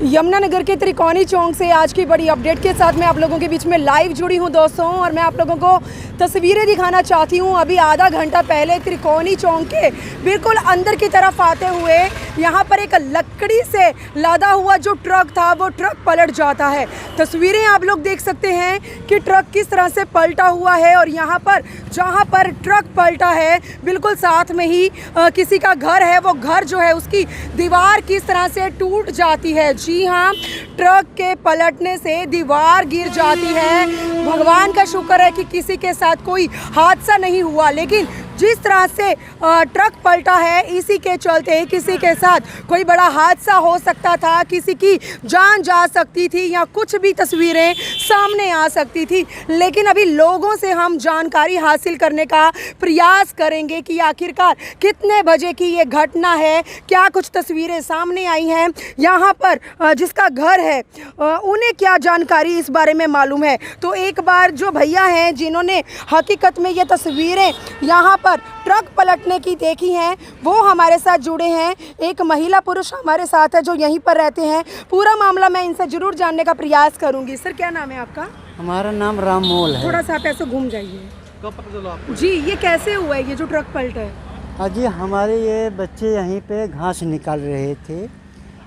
यमुनानगर के त्रिकोणी चौक से आज की बड़ी अपडेट के साथ मैं आप लोगों के बीच में लाइव जुड़ी हूं दोस्तों, और मैं आप लोगों को तस्वीरें दिखाना चाहती हूं। अभी आधा घंटा पहले त्रिकोणी चौक के बिल्कुल अंदर की तरफ आते हुए यहां पर एक लकड़ी से लादा हुआ जो ट्रक था वो ट्रक पलट जाता है। तस्वीरें आप लोग देख सकते हैं कि ट्रक किस तरह से पलटा हुआ है, और यहाँ पर जहाँ पर ट्रक पलटा है बिल्कुल साथ में ही किसी का घर है, वो घर जो है उसकी दीवार किस तरह से टूट जाती है। जी हाँ, ट्रक के पलटने से दीवार गिर जाती है। भगवान का शुक्र है कि किसी के साथ कोई हादसा नहीं हुआ, लेकिन जिस तरह से ट्रक पलटा है इसी के चलते किसी के साथ कोई बड़ा हादसा हो सकता था, किसी की जान जा सकती थी या कुछ भी तस्वीरें सामने आ सकती थी। लेकिन अभी लोगों से हम जानकारी हासिल करने का प्रयास करेंगे कि आखिरकार कितने बजे की ये घटना है, क्या कुछ तस्वीरें सामने आई हैं, यहाँ पर जिसका घर है उन्हें क्या जानकारी इस बारे में मालूम है। तो एक बार जो भैया हैं जिन्होंने हकीकत में ये तस्वीरें यहाँ पर ट्रक पलटने की देखी हैं, वो हमारे साथ जुड़े हैं। एक महिला पुरुष हमारे साथ है जो यहीं पर रहते हैं। पूरा मामला मैं इनसे जरूर जानने का प्रयास करूंगी। सर, क्या नाम है आपका? हमारा नाम राम मोल है। थोड़ा सा आप ऐसे घूम जाइए। कब पता चला आपको? जी, ये कैसे हुआ है ये जो ट्रक पलटा है? हाँ जी, हमारे ये बच्चे यहीं पे घास निकाल रहे थे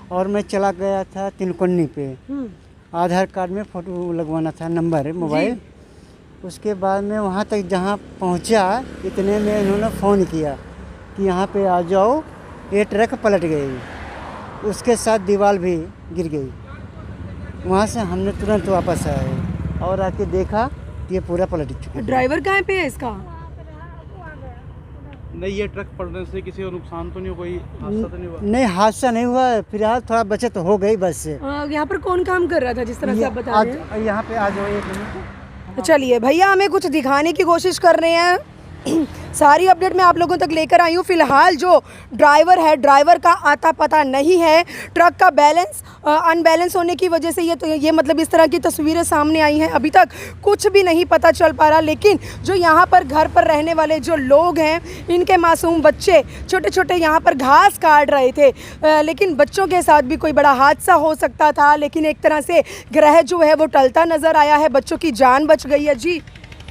और मैं चला गया था तिनकोनी पे। आधार कार्ड में फ़ोटो लगवाना था, नंबर मोबाइल। उसके बाद में वहाँ तक जहाँ पहुँचा, इतने में इन्होंने फ़ोन किया कि यहाँ पे आ जाओ, ये ट्रक पलट गई, उसके साथ दीवार भी गिर गई। वहाँ से हमने तुरंत वापस आए और आके देखा कि ये पूरा पलट चुका है। ड्राइवर कहाँ पे है इसका? नहीं, ये ट्रक पलटने से किसी को नुकसान तो नहीं हुआ, कोई हादसा तो नहीं हुआ? नहीं, हादसा नहीं हुआ, फिलहाल थोड़ा बचत हो गई बस से। यहाँ पर कौन काम कर रहा था जिस तरह से आप बता रहे हैं? यहाँ पे आ जाओ, एक मिनट। तो चलिए, भैया हमें कुछ दिखाने की कोशिश कर रहे हैं। सारी अपडेट मैं आप लोगों तक लेकर आई हूँ। फिलहाल जो ड्राइवर है, ड्राइवर का आता पता नहीं है। ट्रक का बैलेंस अनबैलेंस होने की वजह से ये मतलब इस तरह की तस्वीरें सामने आई हैं। अभी तक कुछ भी नहीं पता चल पा रहा, लेकिन जो यहाँ पर घर पर रहने वाले जो लोग हैं, इनके मासूम बच्चे छोटे छोटे यहाँ पर घास काट रहे थे, लेकिन बच्चों के साथ भी कोई बड़ा हादसा हो सकता था। लेकिन एक तरह से ग्रह जो है वो टलता नज़र आया है, बच्चों की जान बच गई है। जी,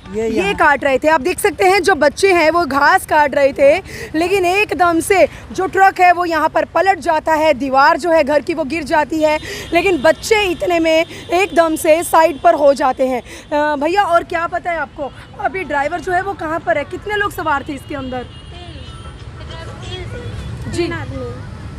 ये काट रहे थे, आप देख सकते हैं जो बच्चे हैं वो घास काट रहे थे, लेकिन एकदम से जो ट्रक है वो यहाँ पर पलट जाता है, दीवार जो है घर की वो गिर जाती है, लेकिन बच्चे इतने में एकदम से साइड पर हो जाते हैं। भैया, और क्या पता है आपको अभी ड्राइवर जो है वो कहाँ पर है? कितने लोग सवार थे इसके अंदर? जी,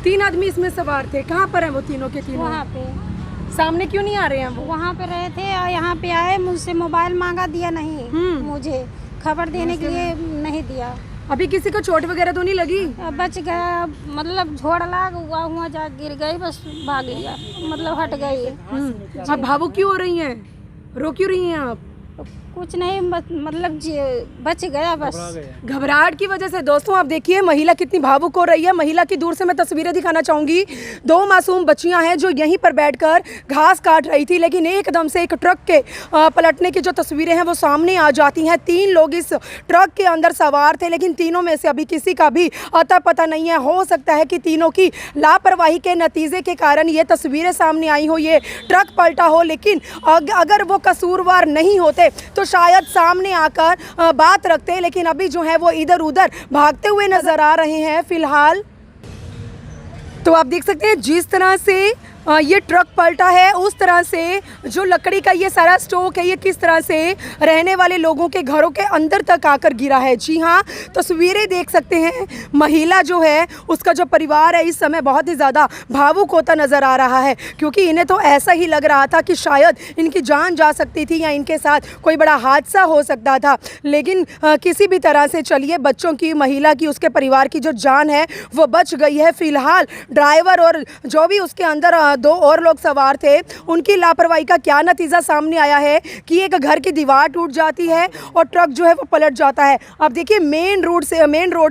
3 आदमी इसमें सवार थे। कहाँ पर है वो तीनों के तीनों? वहाँ पे। सामने क्यों नहीं आ रहे हैं वो? वहाँ पे रहे थे और यहाँ पे आए, मुझसे मोबाइल मांगा, दिया नहीं। मुझे खबर देने के लिए नहीं दिया। अभी किसी को चोट वगैरह तो नहीं लगी? बच गया, मतलब झोड़ लाग हुआ जा गिर गई, बस भाग गया, मतलब हट गई। आप भावुक क्यों हो रही हैं? रो क्यों रही हैं आप? कुछ नहीं, मतलब बच गया बस। घबराहट की वजह से। दोस्तों, आप देखिए महिला कितनी भावुक हो रही है। महिला की दूर से मैं तस्वीरें दिखाना चाहूँगी। 2 मासूम बच्चियां हैं जो यहीं पर बैठकर घास काट रही थी, लेकिन एकदम से एक ट्रक के पलटने की जो तस्वीरें हैं वो सामने आ जाती हैं। 3 लोग इस ट्रक के अंदर सवार थे, लेकिन तीनों में से अभी किसी का भी अता पता नहीं है। हो सकता है कि तीनों की लापरवाही के नतीजे के कारण ये तस्वीरें सामने आई हो, ये ट्रक पलटा हो। लेकिन अगर वो कसूरवार नहीं होते तो शायद सामने आकर बात रखते, लेकिन अभी जो है वो इधर उधर भागते हुए नजर आ रहे हैं। फिलहाल तो आप देख सकते हैं जिस तरह से ये ट्रक पलटा है, उस तरह से जो लकड़ी का ये सारा स्टॉक है ये किस तरह से रहने वाले लोगों के घरों के अंदर तक आकर गिरा है। जी हाँ, तस्वीरें देख सकते हैं। महिला जो है उसका जो परिवार है इस समय बहुत ही ज़्यादा भावुक होता नज़र आ रहा है, क्योंकि इन्हें तो ऐसा ही लग रहा था कि शायद इनकी जान जा सकती थी या इनके साथ कोई बड़ा हादसा हो सकता था। लेकिन किसी भी तरह से चलिए बच्चों की, महिला की, उसके परिवार की जो जान है वो बच गई है। फिलहाल ड्राइवर और जो भी उसके अंदर 2 और लोग सवार थे, उनकी लापरवाही का क्या नतीजा सामने आया है कि एक घर की दीवार टूट जाती है और ट्रक जो है वो पलट जाता है। अब देखिए मेन रोड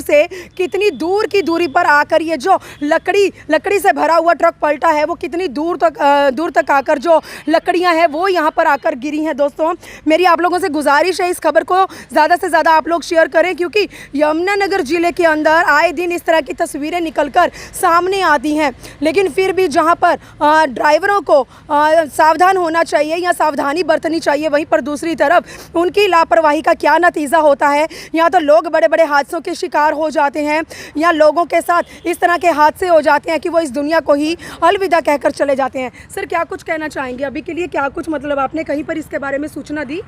से कितनी दूर की दूरी पर आकर ये जो लकड़ी से भरा हुआ ट्रक पलटा है वो कितनी दूर तक आकर जो लकड़ियां हैं वो यहाँ पर आकर गिरी हैं। दोस्तों, मेरी आप लोगों से गुजारिश है इस खबर को ज़्यादा से ज़्यादा आप लोग शेयर करें, क्योंकि यमुनानगर ज़िले के अंदर आए दिन इस तरह की तस्वीरें निकलकर सामने आती हैं। लेकिन फिर भी जहाँ पर ड्राइवरों को सावधान होना चाहिए या सावधानी बरतनी चाहिए, वहीं पर दूसरी तरफ उनकी लापरवाही का क्या नतीजा होता है। या तो लोग बड़े बड़े हादसों के शिकार हो जाते हैं या लोगों के साथ इस तरह के हादसे हो जाते हैं कि वो इस दुनिया को ही अलविदा कहकर चले जाते हैं। सर क्या कुछ कहना चाहेंगे अभी के लिए, क्या कुछ मतलब आपने कहीं पर इसके बारे में सूचना दी?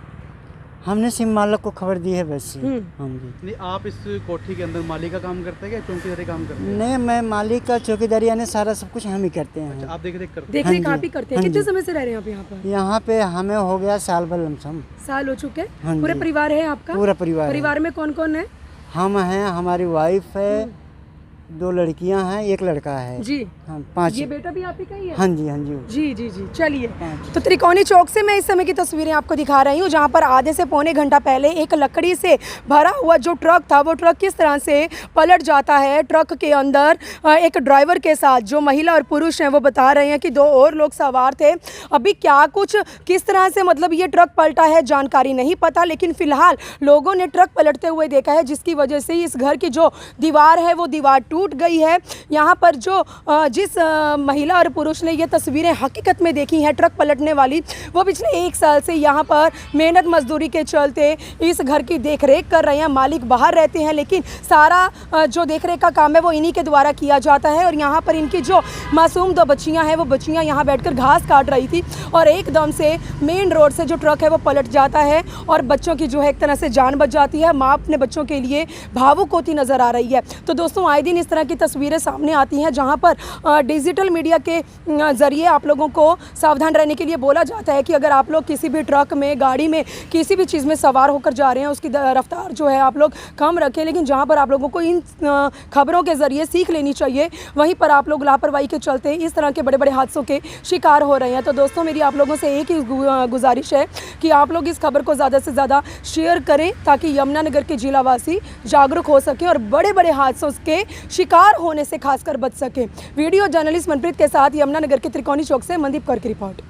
हमने सिम मालक को खबर दी है बस। हाँ जी। नहीं, आप इस कोठी के अंदर माली का काम करते हैं क्या चौकीदारी काम करते हैं? नहीं, मैं मालिक का चौकीदारी यानी सारा सब कुछ हम ही करते हैं। आप देख रेख करते देख रेख आप ही करते हैं। कितने समय से रह रहे हैं आप यहाँ पर? यहाँ पे हमें हो गया साल भर लमसम। साल हो चुके? हाँ जी। पूरे परिवार है आपका? पूरा परिवार है। परिवार में कौन कौन है? हम हैं, हमारी वाइफ है, 2 लड़कियां हैं, 1 लड़का है जी। हाँ, 5। ये बेटा भी आप ही का ही है? हाँ जी, हाँ जी। जी जी जी। चलिए, तो त्रिकोणी चौक से मैं इस समय की तस्वीरें आपको दिखा रही हूँ, जहाँ पर आधे से पौने घंटा पहले एक लकड़ी से भरा हुआ जो ट्रक था, वो ट्रक किस तरह से पलट जाता है। ट्रक के अंदर एक ड्राइवर के साथ जो महिला और पुरुष हैं वो बता रहे हैं कि 2 और लोग सवार थे। अभी क्या कुछ किस तरह से मतलब ये ट्रक पलटा है जानकारी नहीं पता, लेकिन फिलहाल लोगों ने ट्रक पलटते हुए देखा है, जिसकी वजह से इस घर की जो दीवार है वो दीवार टूट गई है। यहाँ पर जो जिस महिला और पुरुष ने ये तस्वीरें हकीकत में देखी हैं ट्रक पलटने वाली, वो पिछले 1 साल से यहाँ पर मेहनत मजदूरी के चलते इस घर की देखरेख कर रहे हैं। मालिक बाहर रहते हैं, लेकिन सारा जो देखरेख का काम है वो इन्हीं के द्वारा किया जाता है। और यहाँ पर इनकी जो मासूम 2 बच्चियाँ हैं, वो बच्चियाँ यहाँ बैठकर घास काट रही थी और एकदम से मेन रोड से जो ट्रक है वो पलट जाता है और बच्चों की जो है एक तरह से जान बच जाती है। माँ अपने बच्चों के लिए भावुक होती नज़र आ रही है। तो दोस्तों, आए दिन इस तरह की तस्वीरें सामने आती हैं, जहाँ पर डिजिटल मीडिया के ज़रिए आप लोगों को सावधान रहने के लिए बोला जाता है कि अगर आप लोग किसी भी ट्रक में, गाड़ी में, किसी भी चीज़ में सवार होकर जा रहे हैं, उसकी रफ्तार जो है आप लोग कम रखें। लेकिन जहाँ पर आप लोगों को इन खबरों के ज़रिए सीख लेनी चाहिए, वहीं पर आप लोग लापरवाही के चलते इस तरह के बड़े बड़े हादसों के शिकार हो रहे हैं। तो दोस्तों, मेरी आप लोगों से एक ही गुजारिश है कि आप लोग इस खबर को ज़्यादा से ज़्यादा शेयर करें, ताकि यमुनानगर के जिलावासी जागरूक हो सकें और बड़े बड़े हादसों के शिकार होने से खासकर बच सके। वीडियो जर्नलिस्ट मनप्रीत के साथ यमुनानगर के त्रिकोणी चौक से मनदीप कौर की रिपोर्ट।